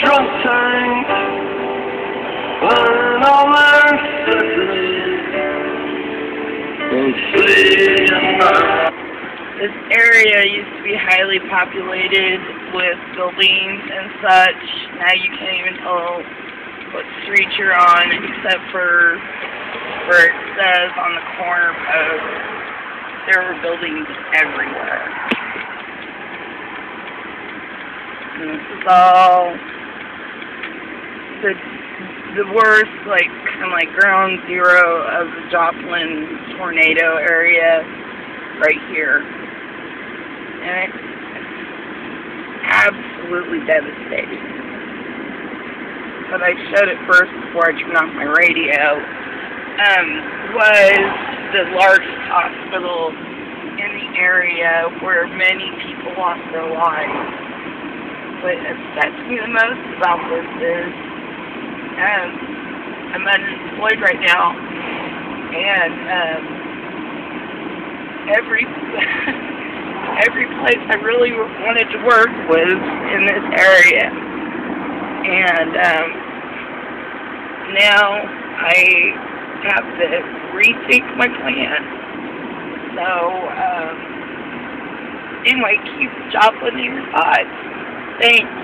drunk tank, burn all their cities, and seeing my... This area used to be highly populated with buildings and such. Now you can't even tell what street you're on except for where it says on the corner post. There were buildings everywhere. And this is all the worst, kind of like ground zero of the Joplin tornado area right here. And it's absolutely devastating. But I showed it first before I turned off my radio. Was the largest hospital in the area where many people lost their lives. What upsets me the most about this is I'm unemployed right now, and every place I really wanted to work was in this area, and now I have to rethink my plan. So anyway, keep Joplin in your thoughts. Thanks.